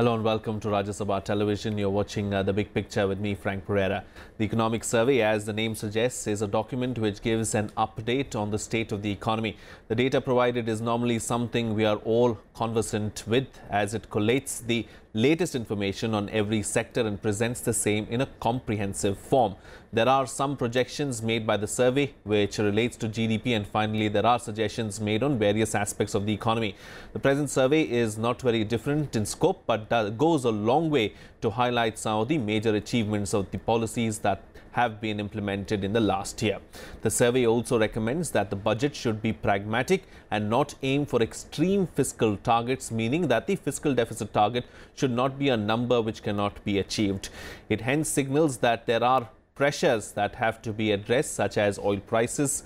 Hello and welcome to Rajya Sabha Television. You're watching The Big Picture with me, Frank Pereira. The Economic Survey, as the name suggests, is a document which gives an update on the state of the economy. The data provided is normally something we are all conversant with, as it collates the latest information on every sector and presents the same in a comprehensive form. There are some projections made by the survey which relates to GDP, and finally there are suggestions made on various aspects of the economy. The present survey is not very different in scope, but goes a long way to highlight some of the major achievements of the policies that have been implemented in the last year. The survey also recommends that the budget should be pragmatic and not aim for extreme fiscal targets, meaning that the fiscal deficit target should not be a number which cannot be achieved. It hence signals that there are pressures that have to be addressed, such as oil prices,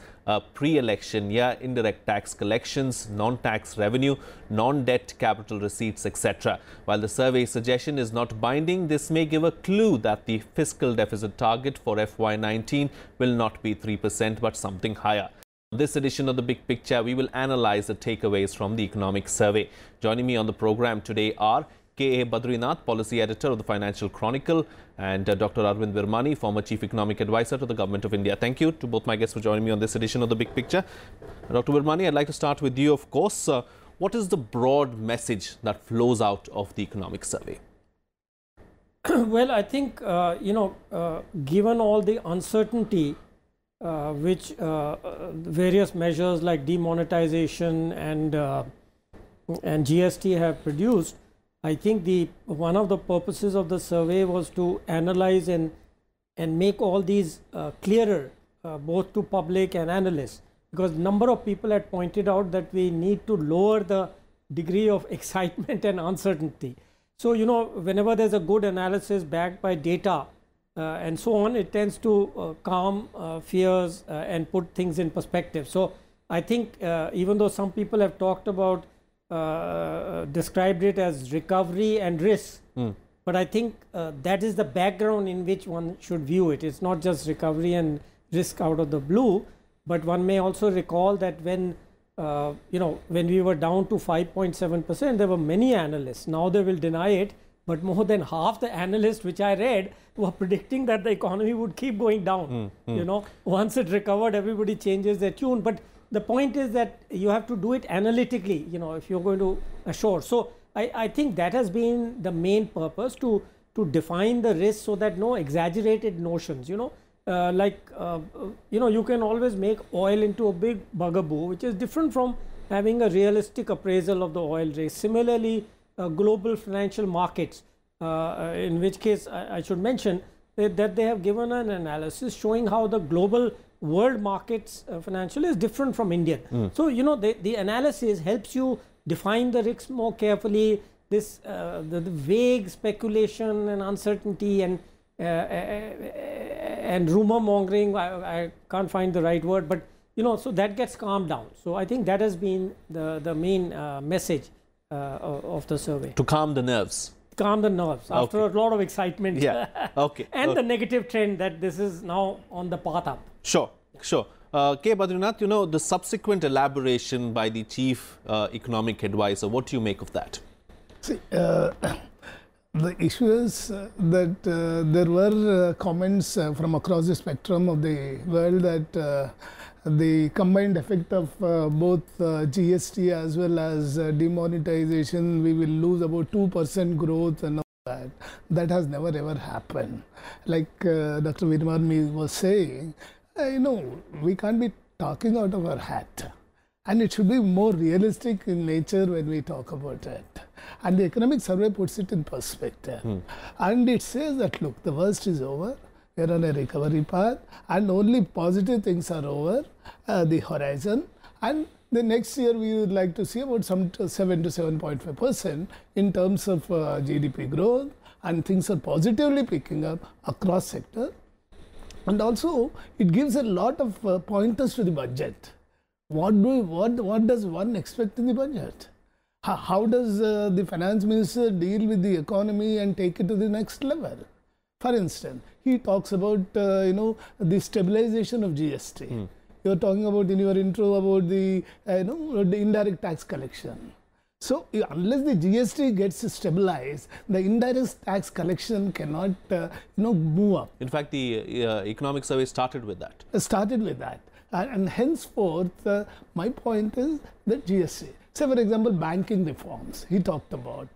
pre-election year, indirect tax collections, non-tax revenue, non-debt capital receipts, etc. While the survey suggestion is not binding, this may give a clue that the fiscal deficit target for FY19 will not be 3% but something higher. In this edition of The Big Picture, we will analyze the takeaways from the economic survey. Joining me on the program today are K.A. Badarinath, Policy Editor of the Financial Chronicle, and Dr. Arvind Virmani, former Chief Economic Advisor to the Government of India. Thank you to both my guests for joining me on this edition of The Big Picture. Dr. Virmani, I'd like to start with you, of course. What is the broad message that flows out of the economic survey? Well, I think, given all the uncertainty which various measures like demonetization and GST have produced, I think one of the purposes of the survey was to analyze and make all these clearer, both to public and analysts, because a number of people had pointed out that we need to lower the degree of excitement and uncertainty. So, whenever there's a good analysis backed by data and so on, it tends to calm fears and put things in perspective. So, I think even though some people have talked about described it as recovery and risk, but I think that is the background in which one should view it. It's not just recovery and risk out of the blue, but one may also recall that when when we were down to 5.7%, there were many analysts. Now they will deny it, but more than half the analysts which I read were predicting that the economy would keep going down. Once it recovered, everybody changes their tune. But the point is that you have to do it analytically, if you're going to assure. So I think that has been the main purpose, to define the risk so that no exaggerated notions, you can always make oil into a big bugaboo, which is different from having a realistic appraisal of the oil race. Similarly, global financial markets, in which case I should mention that they have given an analysis showing how the global world markets financial is different from Indian. So, the analysis helps you define the risks more carefully. This the vague speculation and uncertainty and rumor mongering, I can't find the right word, but so that gets calmed down. So I think that has been the main message of the survey. To calm the nerves. Calm the nerves after a lot of excitement. Yeah. Okay. And the negative trend that this is now on the path up. Sure. K. Badarinath, the subsequent elaboration by the Chief Economic Advisor, what do you make of that? See, the issue is that there were comments from across the spectrum of the world that the combined effect of both GST as well as demonetization, we will lose about 2% growth and all that. That has never ever happened. Like Dr. Virmani was saying, we can't be talking out of our hat. And it should be more realistic in nature when we talk about it. And the economic survey puts it in perspective. And it says that, look, the worst is over. We're on a recovery path, and only positive things are over the horizon. And the next year, we would like to see about some 7 to 7.5% in terms of GDP growth, and things are positively picking up across sector. And also, it gives a lot of pointers to the budget. What does one expect in the budget? How does the finance minister deal with the economy and take it to the next level? For instance, he talks about the stabilization of GST. You are talking about in your intro about the indirect tax collection. So, unless the GST gets stabilized, the indirect tax collection cannot move up. In fact, the economic survey started with that. And henceforth, my point is that GST. Say, for example, banking reforms. He talked about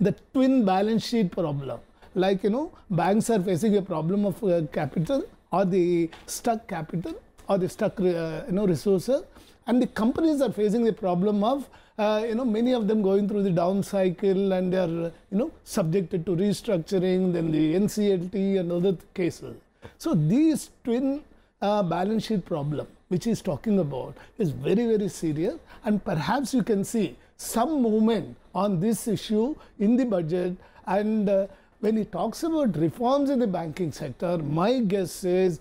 the twin balance sheet problem. Like, banks are facing a problem of capital, or the stuck capital, or the stuck resources, and the companies are facing the problem of many of them going through the down cycle, and they are subjected to restructuring, then the NCLT and other cases. So these twin balance sheet problem which he is talking about is very, very serious, and perhaps you can see some movement on this issue in the budget. And when he talks about reforms in the banking sector, my guess is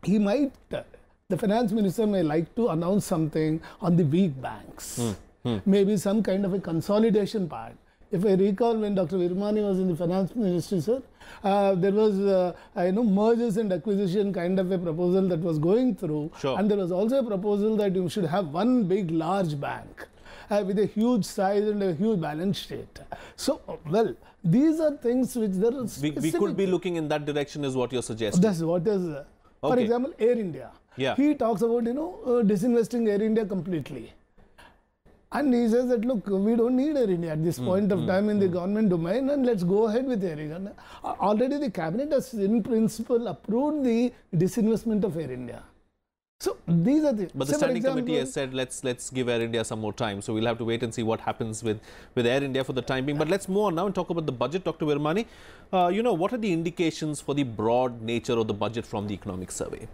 he might, the finance minister may like to announce something on the weak banks. Maybe some kind of a consolidation part. If I recall, when Dr. Virmani was in the finance ministry, sir, there was mergers and acquisition kind of a proposal that was going through. Sure. And there was also a proposal that you should have one big large bank with a huge size and a huge balance sheet. So, well, these are things which there are we could be looking in that direction, is what you're suggesting. That's what is, for example, Air India. Yeah. He talks about, disinvesting Air India completely. And he says that, look, we don't need Air India at this point of time in the government domain, and let's go ahead with Air India. Already the cabinet has in principle approved the disinvestment of Air India. So these are the... But the standing committee has said, let's give Air India some more time. So we'll have to wait and see what happens with Air India for the time being. But let's move on now and talk about the budget, Dr. Virmani. What are the indications for the broad nature of the budget from the economic survey?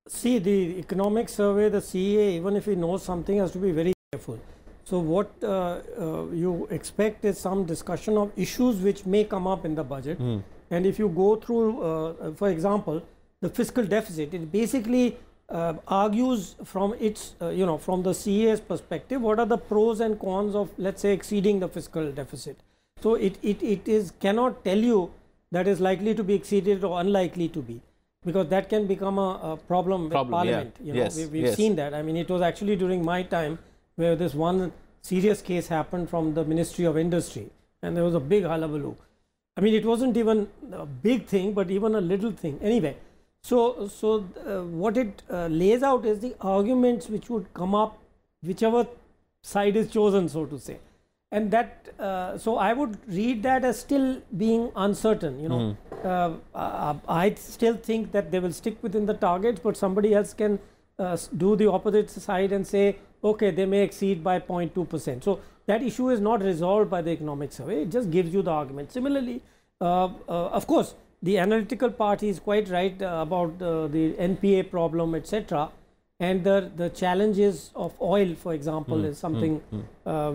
See, the economic survey, the CA, even if he knows something, has to be very careful. So what you expect is some discussion of issues which may come up in the budget. And if you go through, for example, the fiscal deficit, it basically argues from its, from the CA's perspective, what are the pros and cons of, let's say, exceeding the fiscal deficit. So it cannot tell you that is likely to be exceeded or unlikely to be, because that can become a problem with Parliament. Yeah. We've seen that. I mean, it was actually during my time where this one serious case happened from the Ministry of Industry, and there was a big hullabaloo. I mean, it wasn't even a big thing, but even a little thing. Anyway, so what it lays out is the arguments which would come up, whichever side is chosen, so to say. And that, so I would read that as still being uncertain, I still think that they will stick within the targets, but somebody else can do the opposite side and say, okay, they may exceed by 0.2%. So that issue is not resolved by the economic survey. It just gives you the argument. Similarly, of course, the analytical party is quite right about the NPA problem, etc. And the challenges of oil, for example, is something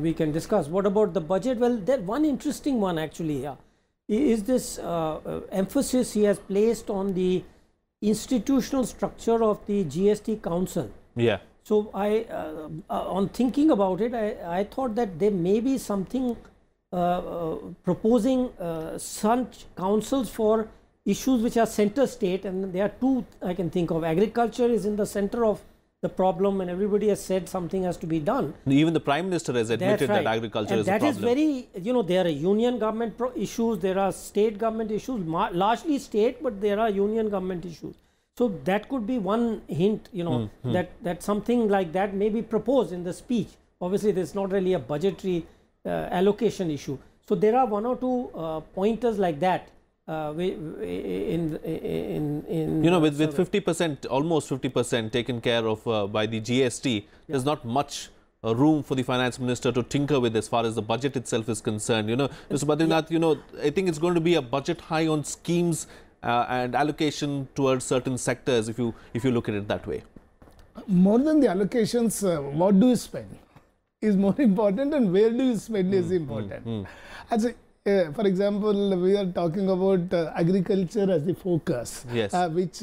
we can discuss. What about the budget? Well, there one interesting one actually is this emphasis he has placed on the institutional structure of the GST Council. Yeah. So on thinking about it, I thought that there may be something proposing such councils for issues which are center state, and there are two I can think of. Agriculture is in the center of the problem, and everybody has said something has to be done. Even the Prime Minister has admitted that agriculture is a problem. That is very, there are union government issues, there are state government issues, largely state, but there are union government issues. So that could be one hint, that something like that may be proposed in the speech. Obviously, there's not really a budgetary allocation issue. So there are one or two pointers like that. With 50%, almost 50% taken care of by the GST, there's not much room for the finance minister to tinker with as far as the budget itself is concerned. Mr. Badarinath, I think it's going to be a budget high on schemes and allocation towards certain sectors, if you look at it that way. More than the allocations, what do you spend is more important, and where do you spend is important. For example, we are talking about agriculture as the focus, yes. Which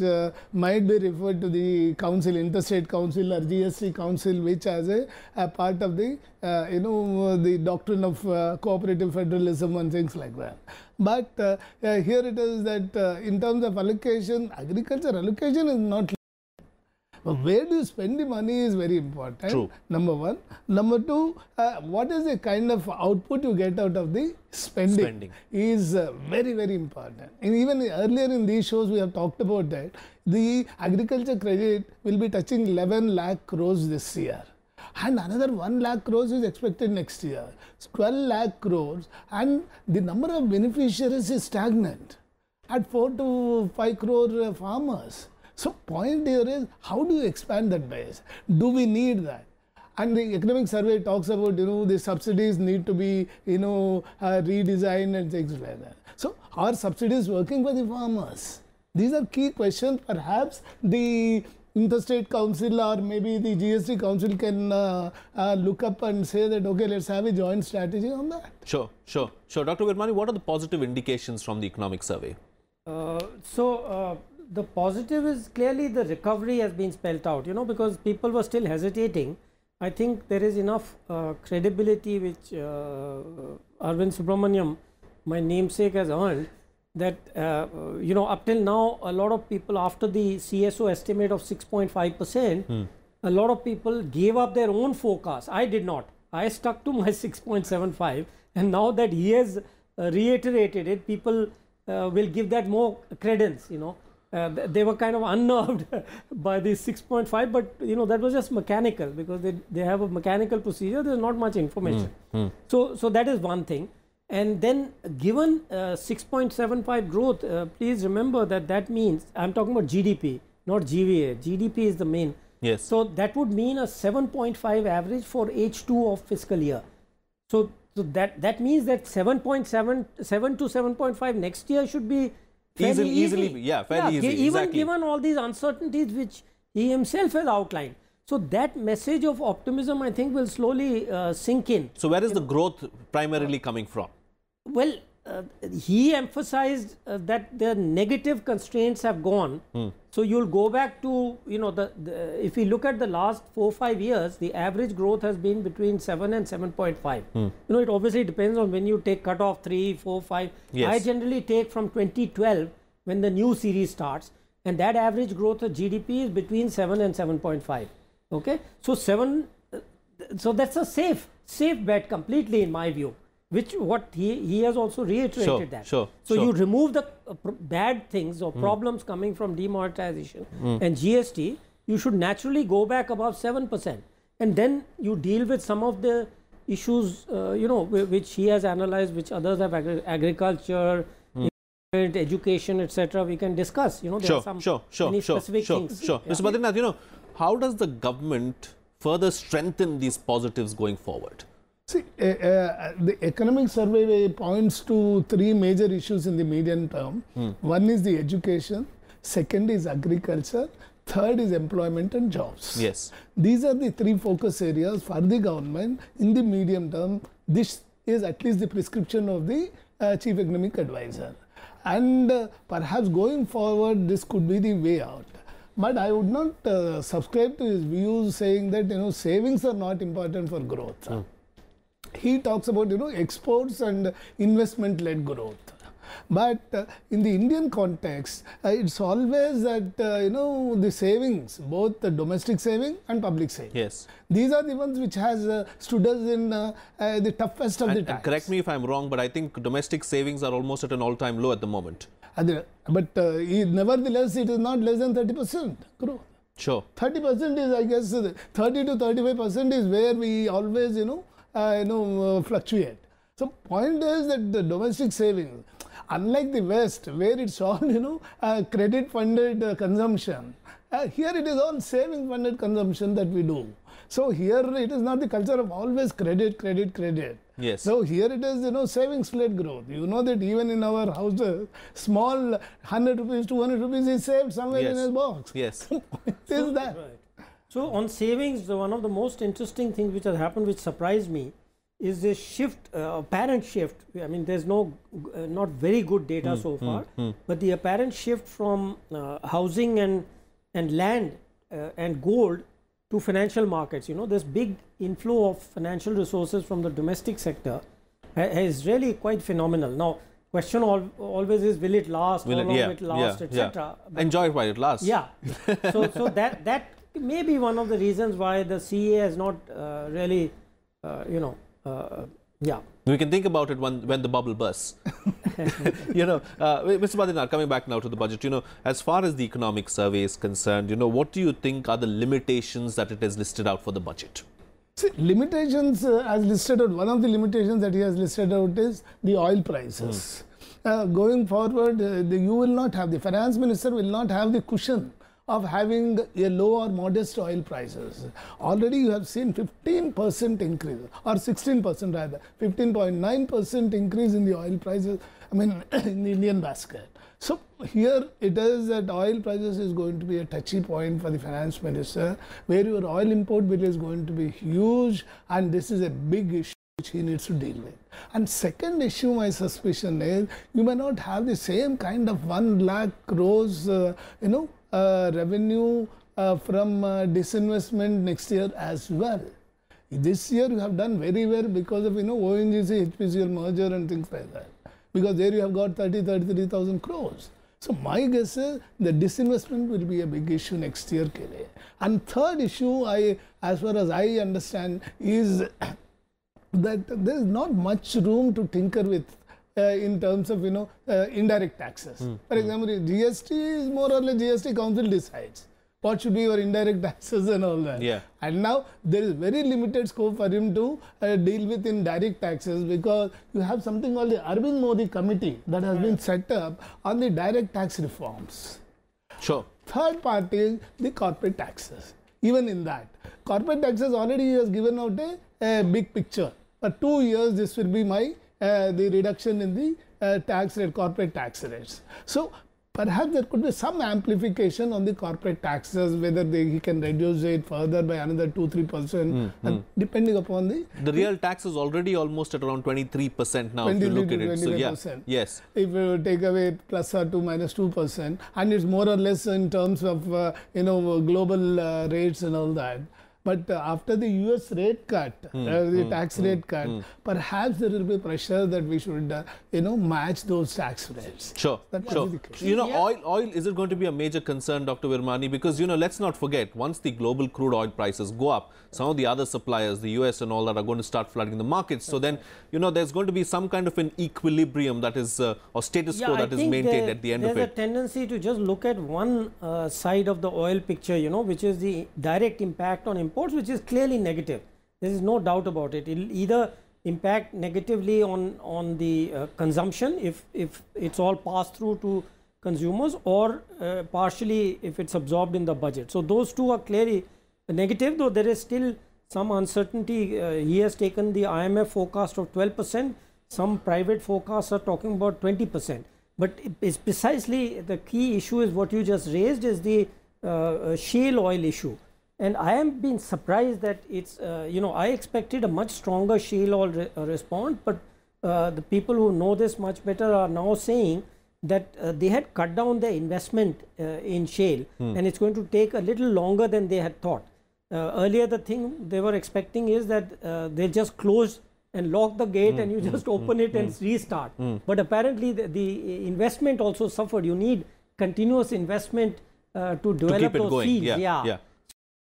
might be referred to the council, interstate council or GST council, which as a part of the, the doctrine of cooperative federalism and things like that. But here it is that in terms of allocation, agriculture allocation is not. But where do you spend the money is very important. True. Number one. Number two, what is the kind of output you get out of the spending. Is very, very important. And even earlier in these shows, we have talked about that. The agriculture credit will be touching 11 lakh crores this year. And another 1 lakh crores is expected next year. It's 12 lakh crores. And the number of beneficiaries is stagnant at 4 to 5 crore farmers. So point here is, how do you expand that base? Do we need that? And the economic survey talks about, the subsidies need to be, redesigned and things like that. So are subsidies working for the farmers? These are key questions. Perhaps the Interstate Council or maybe the GST Council can look up and say that, okay, let's have a joint strategy on that. Sure. Dr. Virmani, what are the positive indications from the economic survey? The positive is clearly the recovery has been spelt out, because people were still hesitating. I think there is enough credibility which Arvind Subramaniam, my namesake, has earned, that up till now a lot of people, after the CSO estimate of 6.5%, a lot of people gave up their own forecast. I did not. I stuck to my 6.75, and now that he has reiterated it, people will give that more credence. They were kind of unnerved by the 6.5, but that was just mechanical, because they have a mechanical procedure. There's not much information. So that is one thing. And then given 6.75 growth, please remember that means, I'm talking about GDP, not GVA. GDP is the main. Yes. So that would mean a 7.5 average for H2 of fiscal year. So that means that 7.7 to 7.5 next year should be fairly easy. Fairly easy. Even given all these uncertainties which he himself has outlined. So that message of optimism, I think, will slowly sink in. So where is the growth primarily coming from? Well, he emphasized that the negative constraints have gone. So you'll go back to, if you look at the last 4-5 years, the average growth has been between 7 and 7.5. It obviously depends on when you take cutoff 3, 4, 5. Yes. I generally take from 2012 when the new series starts, and that average growth of GDP is between 7 and 7.5. Okay, so so that's a safe bet completely, in my view. What he has also reiterated that. So you remove the bad things or problems coming from demonetization and GST, you should naturally go back above 7%. And then you deal with some of the issues, which he has analyzed, which others have, agriculture, education, etc. We can discuss. There are some specific things. Mr. Badarinath, how does the government further strengthen these positives going forward? See, the economic survey points to 3 major issues in the medium term. One is the education, second is agriculture, third is employment and jobs. Yes. These are the 3 focus areas for the government in the medium term. This is at least the prescription of the Chief Economic Advisor. And perhaps going forward, this could be the way out. But I would not subscribe to his views saying that, savings are not important for growth. He talks about, exports and investment-led growth. But in the Indian context, it's always that, the savings, both the domestic saving and public saving. Yes. These are the ones which has stood us in the toughest of the times. Correct me if I'm wrong, but I think domestic savings are almost at an all-time low at the moment. But nevertheless, it is not less than 30% growth. Sure. 30% is, I guess, 30 to 35% is where we always, fluctuate. So point is that the domestic savings, unlike the West, where it's all, credit-funded consumption, here it is all saving-funded consumption that we do. So here it is not the culture of always credit. Yes. So here it is, savings-led growth. You know that even in our houses, small 100 rupees, 200 rupees is saved somewhere in a box. Yes. Is that? Right. So on savings, one of the most interesting things which has happened, which surprised me, is this shift, apparent shift. I mean, there's not very good data so far, but the apparent shift from housing and land and gold to financial markets. This big inflow of financial resources from the domestic sector is really quite phenomenal. Now, question always is, will it last? How long will it last, etc. Enjoy it while it lasts. Yeah. So that may be one of the reasons why the CA has not really, yeah. We can think about it when the bubble bursts. Mr. Badarinath, coming back now to the budget, as far as the economic survey is concerned, what do you think are the limitations that it has listed out for the budget? See, limitations as listed out, one of the limitations that he has listed out is the oil prices. Going forward, you will not have, the finance minister will not have the cushion of having a low or modest oil prices. Already you have seen 15% increase, or 16% rather, 15.9% increase in the oil prices, in the Indian basket. So here it is that oil prices is going to be a touchy point for the finance minister, where your oil import bill is going to be huge, and this is a big issue which he needs to deal with. And second issue, my suspicion is, you may not have the same kind of 1 lakh crores, revenue from disinvestment next year as well. This year you have done very well because of ONGC, HPCL merger and things like that. Because there you have got 33,000 crores. So my guess is the disinvestment will be a big issue next year. And third issue, as far as I understand, is that there is not much room to tinker with in terms of indirect taxes. For example, GST is more or less GST council decides what should be your indirect taxes and all that. Yeah. And now there is very limited scope for him to deal with indirect taxes, because you have something called the Arvind Modi committee that has been set up on the direct tax reforms. Sure. Third part is the corporate taxes. Even in that, corporate taxes already he has given out a big picture. For 2 years, this will be the reduction in the tax rate, corporate tax rates. So perhaps there could be some amplification on the corporate taxes, whether he can reduce it further by another 2-3%, depending upon the real tax is already almost at around 23% now. If you look at it, so yeah, yes. If you take away plus or minus 2%, and it's more or less in terms of global rates and all that. But after the US rate cut, the tax rate cut, perhaps there will be pressure that we should, match those tax rates. Sure, sure. Oil, is it going to be a major concern, Dr. Virmani? Because, let's not forget, once the global crude oil prices go up, some of the other suppliers, the US and all that, are going to start flooding the markets. So then, there's going to be some kind of an equilibrium that is, or status quo that is maintained at the end of it. There's a tendency to just look at one side of the oil picture, which is the direct impact on imports, which is clearly negative. There is no doubt about it. It will either impact negatively on the consumption if it's all passed through to consumers, or partially if it's absorbed in the budget. So those two are clearly negative, though there is still some uncertainty. He has taken the IMF forecast of 12%. Some private forecasts are talking about 20%. But it's precisely the key issue is what you just raised, is the shale oil issue. And I am being surprised that it's, I expected a much stronger shale oil response, but the people who know this much better are now saying that they had cut down their investment in shale, and it's going to take a little longer than they had thought. Earlier, the thing they were expecting is that they just close and lock the gate and you just open it and restart. But apparently, the investment also suffered. You need continuous investment to develop those fields. Yeah.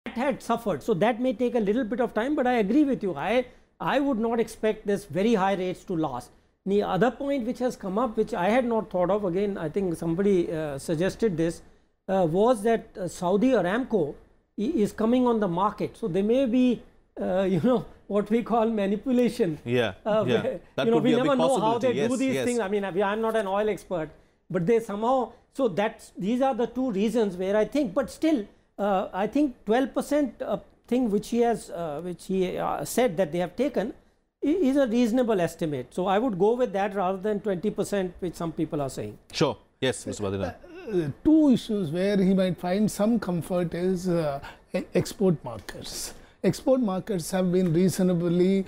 That had suffered. So that may take a little bit of time, but I agree with you. I would not expect this very high rates to last. The other point which has come up, which I had not thought of, again, I think somebody suggested this, was that Saudi Aramco is coming on the market. So there may be, what we call manipulation. That we never know how they do these things. I mean, I'm not an oil expert, but they somehow, so these are the two reasons where I think, but still, I think 12% thing which he has, said that they have taken is a reasonable estimate. So I would go with that rather than 20%, which some people are saying. Sure. Yes, Mr. Badarinath. Two issues where he might find some comfort is export markets. Export markets have been reasonably,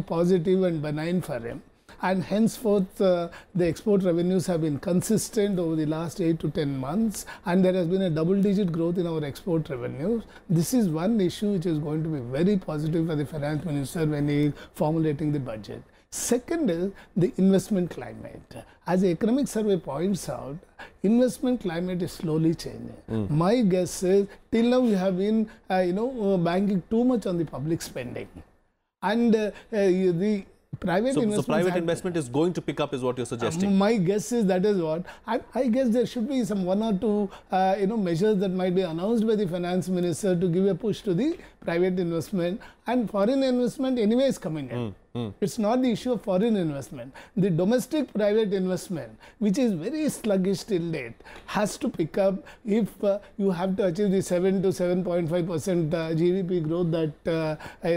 positive and benign for him. And henceforth, the export revenues have been consistent over the last 8 to 10 months, and there has been a double-digit growth in our export revenues. This is one issue which is going to be very positive for the finance minister when he is formulating the budget. Second is the investment climate. As the economic survey points out, investment climate is slowly changing. My guess is till now we have been banking too much on the public spending, and the private investment is going to pick up, is what you're suggesting. My guess is that is what. I guess there should be some one or two measures that might be announced by the finance minister to give a push to the private investment, and foreign investment anyway is coming in. It's not the issue of foreign investment. The domestic private investment, which is very sluggish till date, has to pick up if you have to achieve the 7 to 7.5% GDP growth that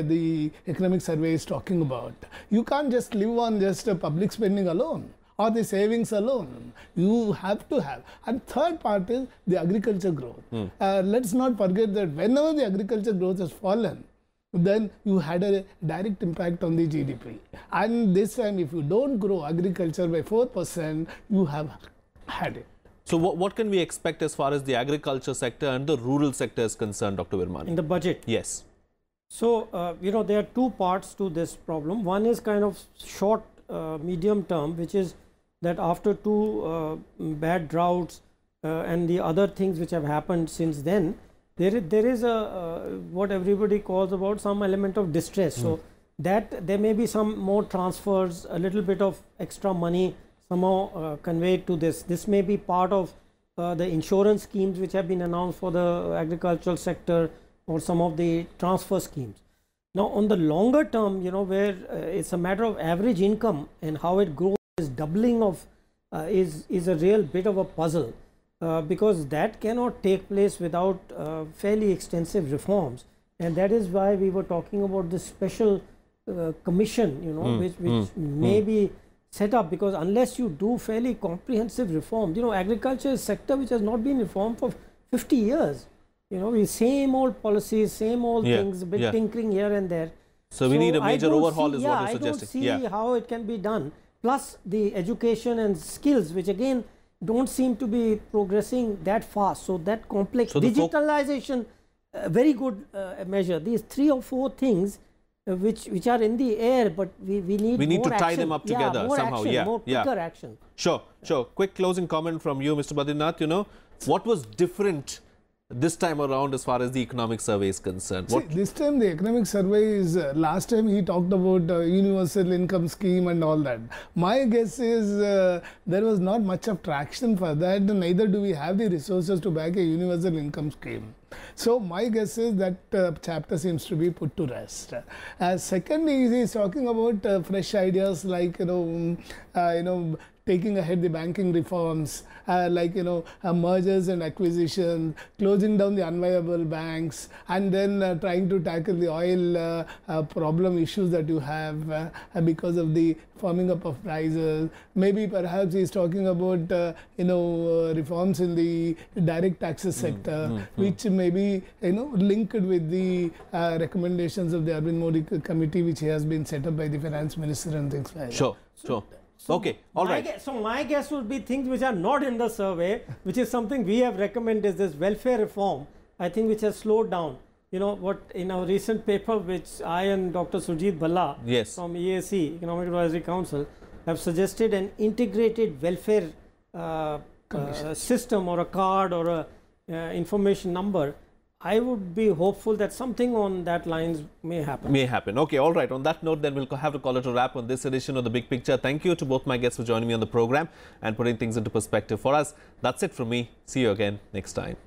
the economic survey is talking about. You can't just live on just public spending alone or the savings alone. You have to have. And third part is the agriculture growth. Let's not forget that whenever the agriculture growth has fallen, then you had a direct impact on the GDP. And this time, if you don't grow agriculture by 4%, you have had it. So what can we expect as far as the agriculture sector and the rural sector is concerned, Dr. Virmani? In the budget? Yes. So, there are two parts to this problem. One is kind of short, medium term, which is that after two bad droughts and the other things which have happened since then, there is a what everybody calls about some element of distress. So that there may be some more transfers, a little bit of extra money somehow conveyed to this. This may be part of the insurance schemes which have been announced for the agricultural sector, or some of the transfer schemes. Now, on the longer term, where it's a matter of average income and how it grows, is doubling of is a real bit of a puzzle. Because that cannot take place without fairly extensive reforms, and that is why we were talking about this special commission, which may be set up, because unless you do fairly comprehensive reforms, agriculture is a sector which has not been reformed for 50 years. Same old policies, same old things, a bit tinkering here and there. So we need a major overhaul, is what you're suggesting. I don't see how it can be done. Plus the education and skills, which again don't seem to be progressing that fast. So that complex digitalization, very good measure. These 3 or 4 things which are in the air, but we need to tie action. them up together more somehow. Action, more quicker action. Sure. Quick closing comment from you, Mr. Badarinath. What was different this time around as far as the economic survey is concerned? See, this time the economic survey is, last time he talked about universal income scheme and all that. My guess is there was not much of traction for that, neither do we have the resources to back a universal income scheme. So my guess is that chapter seems to be put to rest. Secondly, he is talking about fresh ideas like taking ahead the banking reforms, mergers and acquisitions, closing down the unviable banks, and then trying to tackle the oil problem issues that you have because of the firming up of prices. Maybe perhaps he's talking about reforms in the direct taxes sector, which may be linked with the recommendations of the Arvind Modi committee, which has been set up by the finance minister and things like that. Sure. Okay, all right. So my guess would be things which are not in the survey, which is something we have recommended, is this welfare reform, I think, which has slowed down. What in our recent paper, which I and Dr. Surjit Bhalla from EAC, Economic Advisory Council, have suggested an integrated welfare system, or a card, or a information number. I would be hopeful that something on that lines may happen. Okay, all right. On that note, then we'll have to call it a wrap on this edition of The Big Picture. Thank you to both my guests for joining me on the program and putting things into perspective for us. That's it from me. See you again next time.